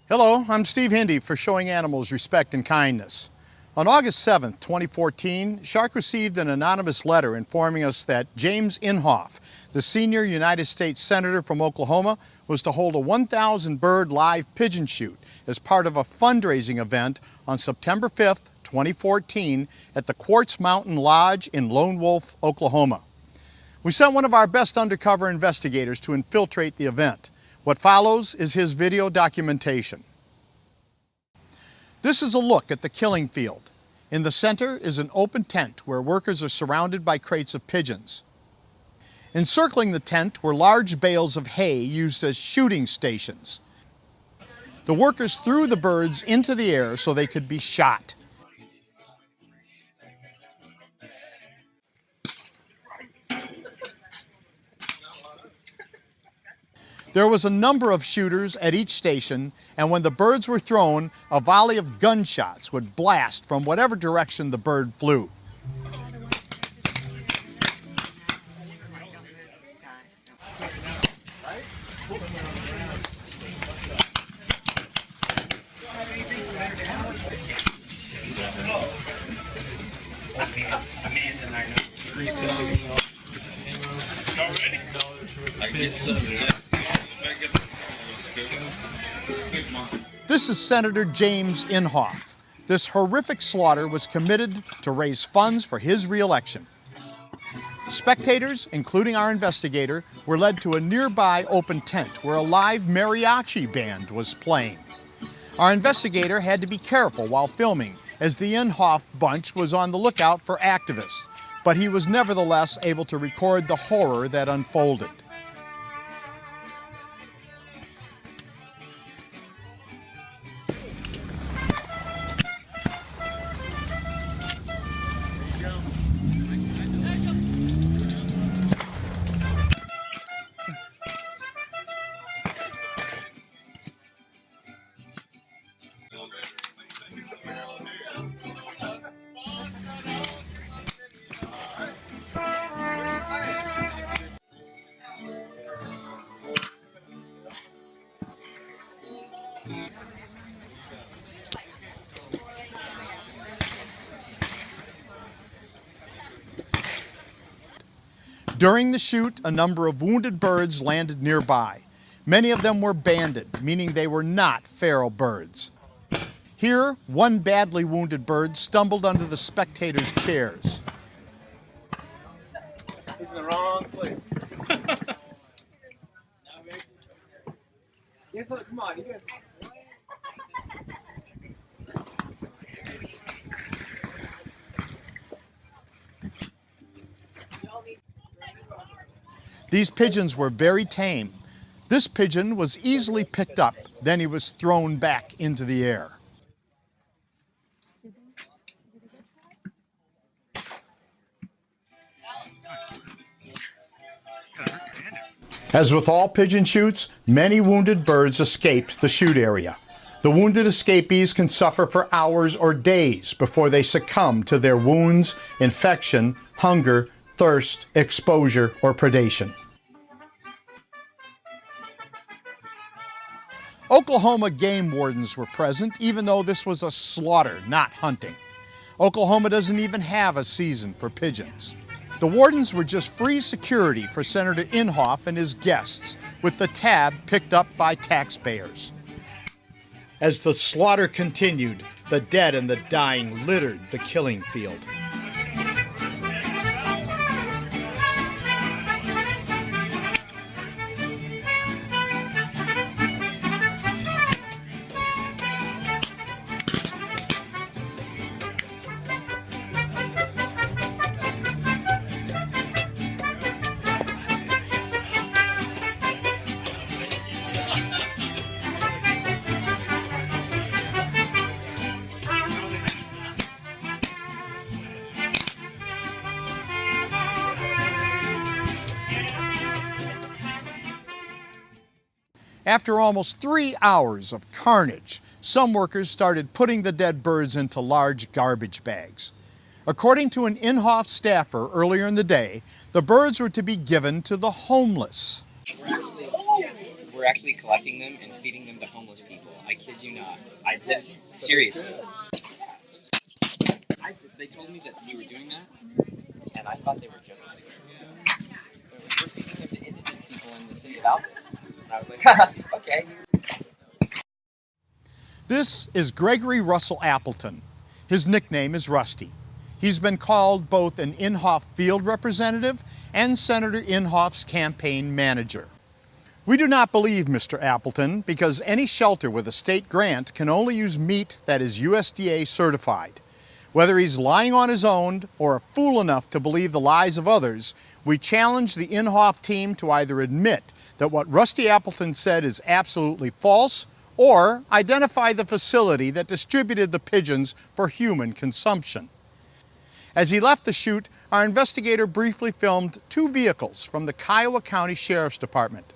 Hello, I'm Steve Hindy for Showing Animals Respect and Kindness. On August 7, 2014, Shark received an anonymous letter informing us that James Inhofe, the senior United States Senator from Oklahoma, was to hold a 1,000 bird live pigeon shoot as part of a fundraising event on September 5, 2014 at the Quartz Mountain Lodge in Lone Wolf, Oklahoma. We sent one of our best undercover investigators to infiltrate the event. What follows is his video documentation. This is a look at the killing field. In the center is an open tent where workers are surrounded by crates of pigeons. Encircling the tent were large bales of hay used as shooting stations. The workers threw the birds into the air so they could be shot. There was a number of shooters at each station, and when the birds were thrown, a volley of gunshots would blast from whatever direction the bird flew. This is Senator James Inhofe. This horrific slaughter was committed to raise funds for his re-election. Spectators, including our investigator, were led to a nearby open tent where a live mariachi band was playing. Our investigator had to be careful while filming, as the Inhofe bunch was on the lookout for activists, but he was nevertheless able to record the horror that unfolded. During the shoot, a number of wounded birds landed nearby. Many of them were banded, meaning they were not feral birds. Here, one badly wounded bird stumbled under the spectators' chairs. He's in the wrong place. Come on, you guys. These pigeons were very tame. This pigeon was easily picked up, then he was thrown back into the air. As with all pigeon shoots, many wounded birds escaped the shoot area. The wounded escapees can suffer for hours or days before they succumb to their wounds, infection, hunger, thirst, exposure, or predation. Oklahoma game wardens were present, even though this was a slaughter, not hunting. Oklahoma doesn't even have a season for pigeons. The wardens were just free security for Senator Inhofe and his guests, with the tab picked up by taxpayers. As the slaughter continued, the dead and the dying littered the killing field. After almost 3 hours of carnage, some workers started putting the dead birds into large garbage bags. According to an Inhofe staffer earlier in the day, the birds were to be given to the homeless. we're actually collecting them and feeding them to homeless people. I kid you not. I did, seriously. They told me that you were doing that, and I thought they were joking. We're feeding them to indigent people in the city of Altus. And I was like, haha, okay. This is Gregory Russell Appleton. His nickname is Rusty. He's been called both an Inhofe field representative and Senator Inhofe's campaign manager. We do not believe Mr. Appleton because any shelter with a state grant can only use meat that is USDA certified. Whether he's lying on his own or a fool enough to believe the lies of others, we challenge the Inhofe team to either admit that what Rusty Appleton said is absolutely false or identify the facility that distributed the pigeons for human consumption. As he left the chute, our investigator briefly filmed 2 vehicles from the Kiowa County Sheriff's Department.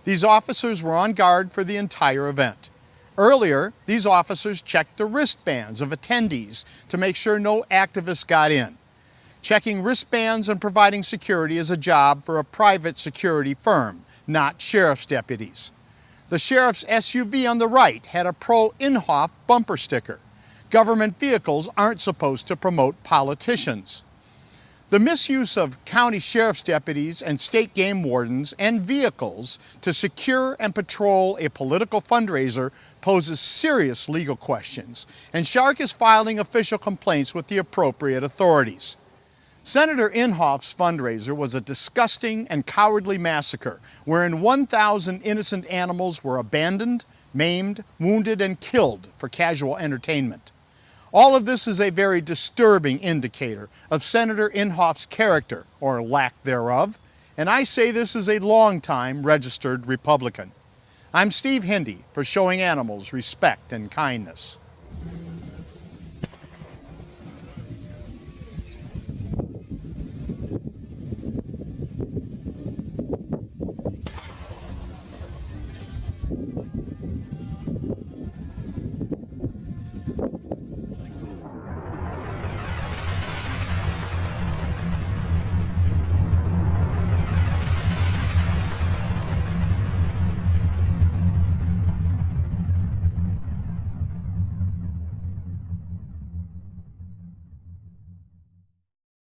These officers were on guard for the entire event. Earlier, these officers checked the wristbands of attendees to make sure no activists got in. Checking wristbands and providing security is a job for a private security firm, not sheriff's deputies. The sheriff's SUV on the right had a pro-Inhofe bumper sticker. Government vehicles aren't supposed to promote politicians. The misuse of county sheriff's deputies and state game wardens and vehicles to secure and patrol a political fundraiser poses serious legal questions, and Shark is filing official complaints with the appropriate authorities. Senator Inhofe's fundraiser was a disgusting and cowardly massacre wherein 1,000 innocent animals were abandoned, maimed, wounded, and killed for casual entertainment. All of this is a very disturbing indicator of Senator Inhofe's character, or lack thereof, and I say this is a long-time registered Republican. I'm Steve Hindy for Showing Animals Respect and Kindness.